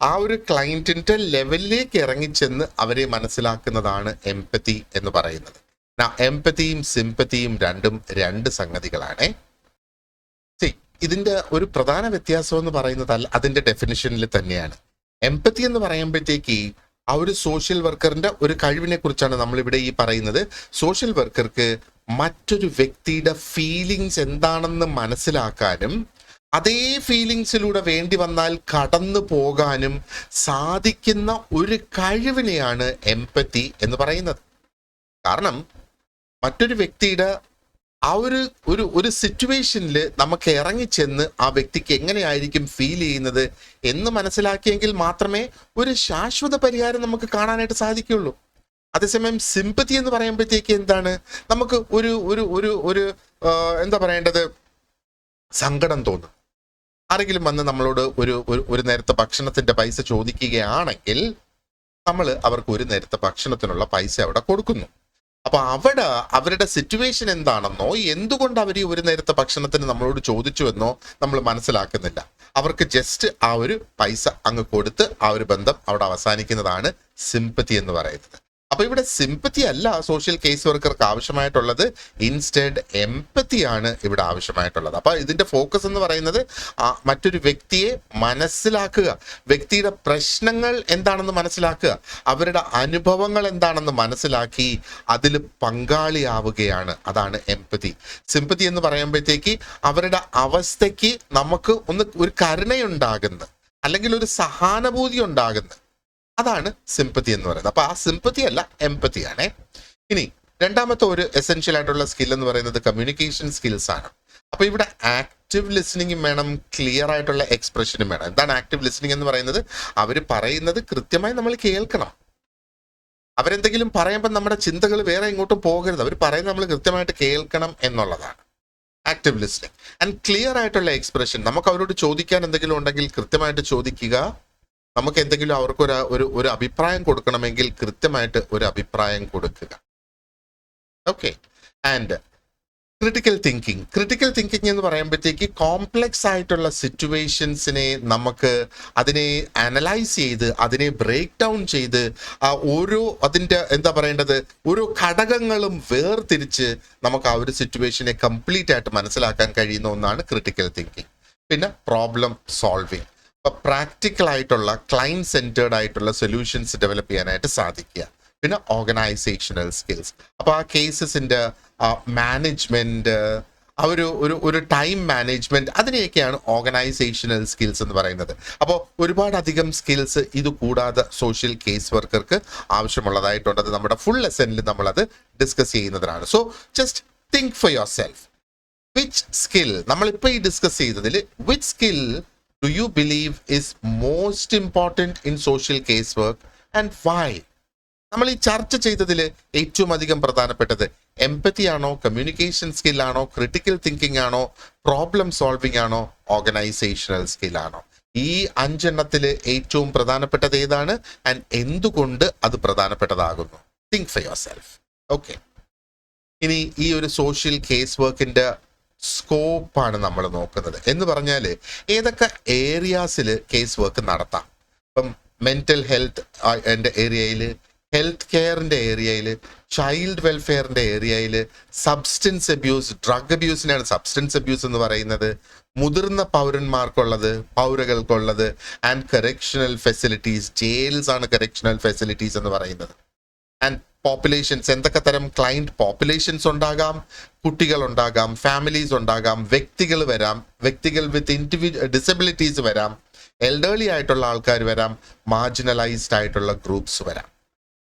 ആ ഒരു ക്ലയന്റിന്റെ ലെവലിലേക്ക് ഇറങ്ങിച്ചെന്ന് അവരെ മനസ്സിലാക്കുന്നതാണ് എംപതി എന്ന് പറയുന്നത്. എംപതിയും സിംപതിയും രണ്ടും 2 സംഗതികളാണ്. ഇതിന്റെ ഒരു പ്രധാന വ്യത്യാസം എന്ന് പറയുന്നത് അതിന്റെ ഡെഫിനിഷനിൽ തന്നെയാണ്. എംപതി എന്ന് പറയുമ്പോഴത്തേക്ക് ആ ഒരു സോഷ്യൽ വർക്കറിന്റെ ഒരു കഴിവിനെ കുറിച്ചാണ് നമ്മളിവിടെ ഈ പറയുന്നത്. സോഷ്യൽ വർക്കർക്ക് മറ്റൊരു വ്യക്തിയുടെ ഫീലിങ്സ് എന്താണെന്ന് മനസ്സിലാക്കാനും അതേ ഫീലിങ്സിലൂടെ വേണ്ടി വന്നാൽ കടന്നു പോകാനും സാധിക്കുന്ന ഒരു കഴിവിനെയാണ് എംപതി എന്ന് പറയുന്നത്. കാരണം മറ്റൊരു വ്യക്തിയുടെ ആ ഒരു സിറ്റുവേഷനിൽ നമുക്ക് ഇറങ്ങിച്ചെന്ന് ആ വ്യക്തിക്ക് എങ്ങനെയായിരിക്കും ഫീൽ ചെയ്യുന്നത് എന്ന് മനസ്സിലാക്കിയെങ്കിൽ മാത്രമേ ഒരു ശാശ്വത പരിഹാരം നമുക്ക് കാണാനായിട്ട് സാധിക്കുകയുള്ളൂ. അതേസമയം സിമ്പതി എന്ന് പറയുമ്പോഴത്തേക്ക് എന്താണ്, നമുക്ക് ഒരു എന്താ പറയേണ്ടത്, സങ്കടം തോന്നും. ആരെങ്കിലും വന്ന് നമ്മളോട് ഒരു നേരത്തെ ഭക്ഷണത്തിന്റെ പൈസ ചോദിക്കുകയാണെങ്കിൽ നമ്മൾ അവർക്ക് ഒരു നേരത്തെ ഭക്ഷണത്തിനുള്ള പൈസ അവിടെ കൊടുക്കുന്നു. അപ്പൊ അവിടെ അവരുടെ സിറ്റുവേഷൻ എന്താണെന്നോ എന്തുകൊണ്ട് അവർ ഈ ഒരു നേരത്തെ ഭക്ഷണത്തിന് നമ്മളോട് ചോദിച്ചുവെന്നോ നമ്മൾ മനസ്സിലാക്കുന്നില്ല. അവർക്ക് ജസ്റ്റ് ആ ഒരു പൈസ അങ്ങ് കൊടുത്ത് ആ ഒരു ബന്ധം അവിടെ അവസാനിക്കുന്നതാണ് സിമ്പത്തി എന്ന് പറയുന്നത്. അപ്പൊ ഇവിടെ സിമ്പത്തി അല്ല സോഷ്യൽ കേസ് വർക്കർക്ക് ആവശ്യമായിട്ടുള്ളത്, ഇൻസ്റ്റെഡ് എംപത്തി ആണ് ഇവിടെ ആവശ്യമായിട്ടുള്ളത്. അപ്പൊ ഇതിന്റെ ഫോക്കസ് എന്ന് പറയുന്നത് മറ്റൊരു വ്യക്തിയെ മനസ്സിലാക്കുക, വ്യക്തിയുടെ പ്രശ്നങ്ങൾ എന്താണെന്ന് മനസ്സിലാക്കുക, അവരുടെ അനുഭവങ്ങൾ എന്താണെന്ന് മനസ്സിലാക്കി അതിൽ പങ്കാളിയാവുകയാണ്. അതാണ് എംപതി. സിമ്പതി എന്ന് പറയുമ്പോഴത്തേക്ക് അവരുടെ അവസ്ഥയ്ക്ക് നമുക്ക് ഒരു കരുണയുണ്ടാകുന്നത്, അല്ലെങ്കിൽ ഒരു സഹാനുഭൂതി ഉണ്ടാകുന്നത്, അതാണ് സിമ്പത്തി എന്ന് പറയുന്നത്. അപ്പൊ ആ സിമ്പത്തി അല്ല, എംപത്തി ആണേ. ഇനി രണ്ടാമത്തെ ഒരു എസെൻഷ്യൽ ആയിട്ടുള്ള സ്കിൽ എന്ന് പറയുന്നത് കമ്മ്യൂണിക്കേഷൻ സ്കിൽസ് ആണ്. അപ്പൊ ഇവിടെ ആക്റ്റീവ് ലിസണിങ്ങും വേണം, ക്ലിയർ ആയിട്ടുള്ള എക്സ്പ്രഷനും വേണം. എന്താണ് ആക്റ്റീവ് ലിസണിങ് എന്ന് പറയുന്നത്? അവർ പറയുന്നത് കൃത്യമായി നമ്മൾ കേൾക്കണം. അവരെന്തെങ്കിലും പറയുമ്പോൾ നമ്മുടെ ചിന്തകൾ വേറെ ഇങ്ങോട്ടും പോകരുത്, അവർ പറയുന്നത് നമ്മൾ കൃത്യമായിട്ട് കേൾക്കണം എന്നുള്ളതാണ് ആക്റ്റീവ് ലിസണിങ്. ആൻഡ് ക്ലിയർ ആയിട്ടുള്ള എക്സ്പ്രഷൻ, നമുക്ക് അവരോട് ചോദിക്കാൻ എന്തെങ്കിലും ഉണ്ടെങ്കിൽ കൃത്യമായിട്ട് ചോദിക്കുക. നമുക്ക് എന്തെങ്കിലും അവർക്ക് ഒരു അഭിപ്രായം കൊടുക്കണമെങ്കിൽ കൃത്യമായിട്ട് ഒരു അഭിപ്രായം കൊടുക്കുക. ഓക്കെ. ആൻഡ് ക്രിട്ടിക്കൽ തിങ്കിങ് എന്ന് പറയുമ്പോഴത്തേക്ക് കോംപ്ലക്സ് ആയിട്ടുള്ള സിറ്റുവേഷൻസിനെ നമുക്ക് അതിനെ അനലൈസ് ചെയ്ത് അതിനെ ബ്രേക്ക് ഡൗൺ ചെയ്ത് അതിൻ്റെ എന്താ പറയേണ്ടത്, ഓരോ ഘടകങ്ങളും വേർതിരിച്ച് നമുക്ക് ആ ഒരു സിറ്റുവേഷനെ കംപ്ലീറ്റ് ആയിട്ട് മനസ്സിലാക്കാൻ കഴിയുന്ന ഒന്നാണ് ക്രിട്ടിക്കൽ തിങ്കിങ്. പിന്നെ പ്രോബ്ലം സോൾവിങ്, പ്രാക്ടിക്കൽ ആയിട്ടുള്ള ക്ലൈന്റ് സെന്റേർഡ് ആയിട്ടുള്ള സൊല്യൂഷൻസ് ഡെവലപ്പ് ചെയ്യാനായിട്ട് സാധിക്കുക. പിന്നെ ഓർഗനൈസേഷണൽ സ്കിൽസ്, അപ്പൊ ആ കേസസിന്റെ മാനേജ്മെന്റ്, ഒരു ടൈം മാനേജ്മെന്റ്, അതിനെയൊക്കെയാണ് ഓർഗനൈസേഷണൽ സ്കിൽസ് എന്ന് പറയുന്നത്. അപ്പോൾ ഒരുപാടധികം സ്കിൽസ് ഇത് കൂടാതെ സോഷ്യൽ കേസ് വർക്കർക്ക് ആവശ്യമുള്ളതായിട്ടുണ്ട്. അത് നമ്മുടെ ഫുൾ ലെസണിൽ നമ്മളത് ഡിസ്കസ് ചെയ്യുന്നതാണ്. So just think for your self, which skill നമ്മളിപ്പോൾ ഈ ഡിസ്കസ് ചെയ്തതിൽ which skill do you believe is most important in social case work and why? നമ്മൾ ഈ ചർച്ച ചെയ്തതിൽ ഏറ്റവും അധികം പ്രധാനപ്പെട്ടത് എംപതി ആണോ, കമ്മ്യൂണിക്കേഷൻ സ്കിൽ ആണോ, ക്രിട്ടിക്കൽ തിങ്കിങ് ആണോ, പ്രോബ്ലം സോൾവിങ് ആണോ, ഓർഗനൈസേഷണൽ സ്കിൽ ആണോ? ഈ 5 എണ്ണത്തിൽ ഏറ്റവും പ്രധാനപ്പെട്ടത് ഏതാണ് ആൻഡ് എന്തുകൊണ്ട് അത് പ്രധാനപ്പെട്ടതാകുന്നു? Think for yourself. Okay. ഇനി ഈ ഒരു സോഷ്യൽ കേസ് വർക്കിന്റെ സ്കോപ്പാണ് നമ്മൾ നോക്കുന്നത്. എന്ന് പറഞ്ഞാൽ ഏതൊക്കെ ഏരിയാസിൽ കേസ് വർക്ക് നടത്താം. ഇപ്പം മെന്റൽ ഹെൽത്ത് ഏരിയയിൽ, ഹെൽത്ത് കെയറിന്റെ ഏരിയയിൽ, ചൈൽഡ് വെൽഫെയറിന്റെ ഏരിയയിൽ, സബ്സ്റ്റൻസ് അബ്യൂസ്, ഡ്രഗ് അബ്യൂസിനാണ് സബ്സ്റ്റൻസ് അബ്യൂസ് എന്ന് പറയുന്നത്, മുതിർന്ന പൗരകൾക്കുള്ളത്, ആൻഡ് കറക്ഷണൽ ഫെസിലിറ്റീസ്, ജയിൽസ് ആണ് കറക്ഷണൽ ഫെസിലിറ്റീസ് എന്ന് പറയുന്നത്. ആൻഡ് പോപ്പുലേഷൻസ്, എന്തൊക്കെ തരം ക്ലൈന്റ് പോപ്പുലേഷൻസ് ഉണ്ടാകാം, കുട്ടികൾ ഉണ്ടാകാം, ഫാമിലീസ് ഉണ്ടാകാം, വ്യക്തികൾ വരാം, വ്യക്തികൾ വിത്ത് ഡിസബിലിറ്റീസ് വരാം, എൽഡർലി ആയിട്ടുള്ള ആൾക്കാർ വരാം, മാർജിനലൈസ്ഡ് ആയിട്ടുള്ള ഗ്രൂപ്പ്സ് വരാം.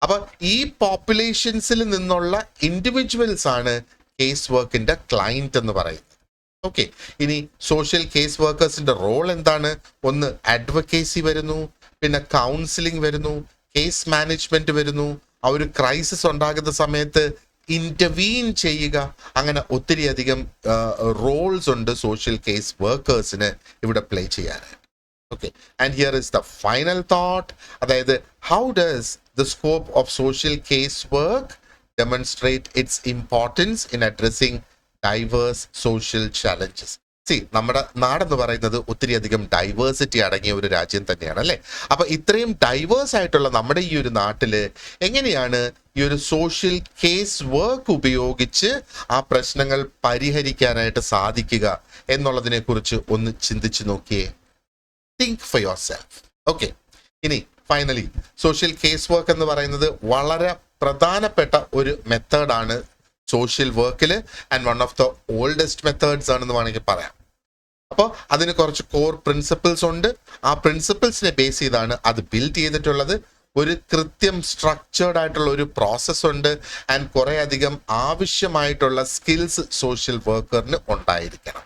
അപ്പൊ ഈ പോപ്പുലേഷൻസിൽ നിന്നുള്ള ഇൻഡിവിജ്വൽസ് ആണ് കേസ് വർക്കിന്റെ ക്ലൈന്റ് എന്ന് പറയുന്നത്. ഓക്കെ. ഇനി സോഷ്യൽ കേസ് വർക്കേഴ്സിന്റെ റോൾ എന്താണ്? ഒന്ന് അഡ്വക്കേസി വരുന്നു, പിന്നെ കൗൺസിലിംഗ് വരുന്നു, കേസ് മാനേജ്മെന്റ് വരുന്നു, ആ ഒരു ക്രൈസിസ് ഉണ്ടാകുന്ന സമയത്ത് ഇന്റർവീൻ ചെയ്യുക. അങ്ങനെ ഒത്തിരി അധികം റോൾസ് ഉണ്ട് സോഷ്യൽ കേസ് വർക്കേഴ്സിന് ഇവിടെ പ്ലേ ചെയ്യാനായിട്ട്. Okay. And here is the final thought, അതായത് how does the scope of social case work demonstrate its importance in addressing diverse social challenges. നമ്മുടെ നാടെന്ന് പറയുന്നത് ഒത്തിരി അധികം ഡൈവേഴ്സിറ്റി അടങ്ങിയ ഒരു രാജ്യം തന്നെയാണ്, അല്ലേ? അപ്പൊ ഇത്രയും ഡൈവേഴ്സ് ആയിട്ടുള്ള നമ്മുടെ ഈ ഒരു നാട്ടില് എങ്ങനെയാണ് ഈ ഒരു സോഷ്യൽ കേസ് വർക്ക് ഉപയോഗിച്ച് ആ പ്രശ്നങ്ങൾ പരിഹരിക്കാനായിട്ട് സാധിക്കുക എന്നുള്ളതിനെ കുറിച്ച് ഒന്ന് ചിന്തിച്ചു നോക്കിയേ. Think for yourself. Okay. ഇനി ഫൈനലി സോഷ്യൽ കേസ് വർക്ക് എന്ന് പറയുന്നത് വളരെ പ്രധാനപ്പെട്ട ഒരു മെത്തേഡാണ് സോഷ്യൽ വർക്കിൽ, and one of the oldest methods ആണെന്ന് വേണമെങ്കിൽ പറയാം. അപ്പോൾ അതിന് കുറച്ച് കോർ പ്രിൻസിപ്പിൾസ് ഉണ്ട്. ആ പ്രിൻസിപ്പിൾസിനെ ബേസ് ചെയ്താണ് അത് ബിൽഡ് ചെയ്തിട്ടുള്ളത്. ഒരു കൃത്യം സ്ട്രക്ചേർഡ് ആയിട്ടുള്ള ഒരു പ്രോസസ് ഉണ്ട്, ആൻഡ് കുറെ അധികം ആവശ്യമായിട്ടുള്ള സ്കിൽസ് സോഷ്യൽ വർക്കറിന് ഉണ്ടായിരിക്കണം.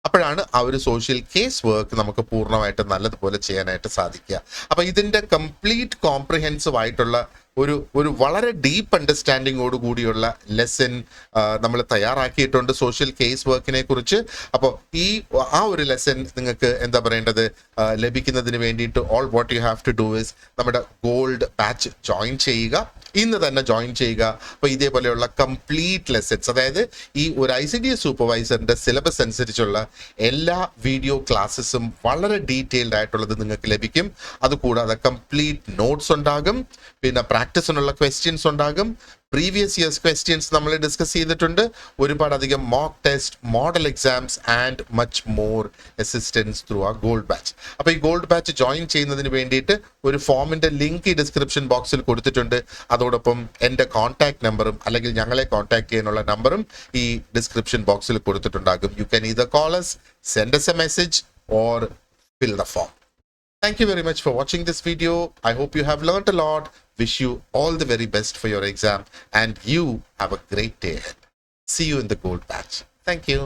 അപ്പോഴാണ് ആ ഒരു സോഷ്യൽ കേസ് വർക്ക് നമുക്ക് പൂർണ്ണമായിട്ട് നല്ലതുപോലെ ചെയ്യാനായിട്ട് സാധിക്കുക. അപ്പൊ ഇതിന്റെ കംപ്ലീറ്റ് കോംപ്രിഹെൻസീവ് ആയിട്ടുള്ള ഒരു വളരെ ഡീപ്പ് അണ്ടർസ്റ്റാൻഡിങ്ങോട് കൂടിയുള്ള ലെസൺ നമ്മൾ തയ്യാറാക്കിയിട്ടുണ്ട് സോഷ്യൽ കേസ് വർക്കിനെ കുറിച്ച്. അപ്പോൾ ആ ഒരു ലെസൺ നിങ്ങൾക്ക് എന്താ പറയേണ്ടത് ലഭിക്കുന്നതിന് വേണ്ടിയിട്ട് all what you have to do is നമ്മുടെ ഗോൾഡ് ബാച്ച് ജോയിൻ ചെയ്യുക, ഇന്ന് തന്നെ ജോയിൻ ചെയ്യുക. അപ്പോൾ ഇതേപോലെയുള്ള കംപ്ലീറ്റ് ലെസൺസ്, അതായത് ഈ ഒരു ICDS സൂപ്പർവൈസറിന്റെ സിലബസ് അനുസരിച്ചുള്ള എല്ലാ വീഡിയോ ക്ലാസ്സസും വളരെ ഡീറ്റെയിൽഡ് ആയിട്ടുള്ളത് നിങ്ങൾക്ക് ലഭിക്കും. അതുകൂടാതെ കംപ്ലീറ്റ് നോട്ട്സ് ഉണ്ടാകും, പിന്നെ പ്രാക്ടീസിനുള്ള ക്വസ്റ്റ്യൻസ് ഉണ്ടാകും, പ്രീവിയസ് ഇയേഴ്സ് ക്വസ്റ്റ്യൻസ് നമ്മൾ ഡിസ്കസ് ചെയ്തിട്ടുണ്ട്, ഒരുപാടധികം mock test, model exams and much more assistance through ആ ഗോൾഡ് ബാച്ച്. അപ്പോൾ ഈ ഗോൾഡ് ബാച്ച് ജോയിൻ ചെയ്യുന്നതിന് വേണ്ടിയിട്ട് ഒരു ഫോമിന്റെ ലിങ്ക് ഈ ഡിസ്ക്രിപ്ഷൻ ബോക്സിൽ കൊടുത്തിട്ടുണ്ട്. അതോടൊപ്പം എൻ്റെ കോൺടാക്ട് നമ്പറും അല്ലെങ്കിൽ ഞങ്ങളെ കോൺടാക്ട് ചെയ്യാനുള്ള നമ്പറും ഈ ഡിസ്ക്രിപ്ഷൻ ബോക്സിൽ കൊടുത്തിട്ടുണ്ടാകും. You can either call us, send us a message or fill the form. Thank you very much for watching this video. I hope you have learnt a lot. Wish you all the very best for your exam and you have a great day ahead. See you in the gold batch. Thank you.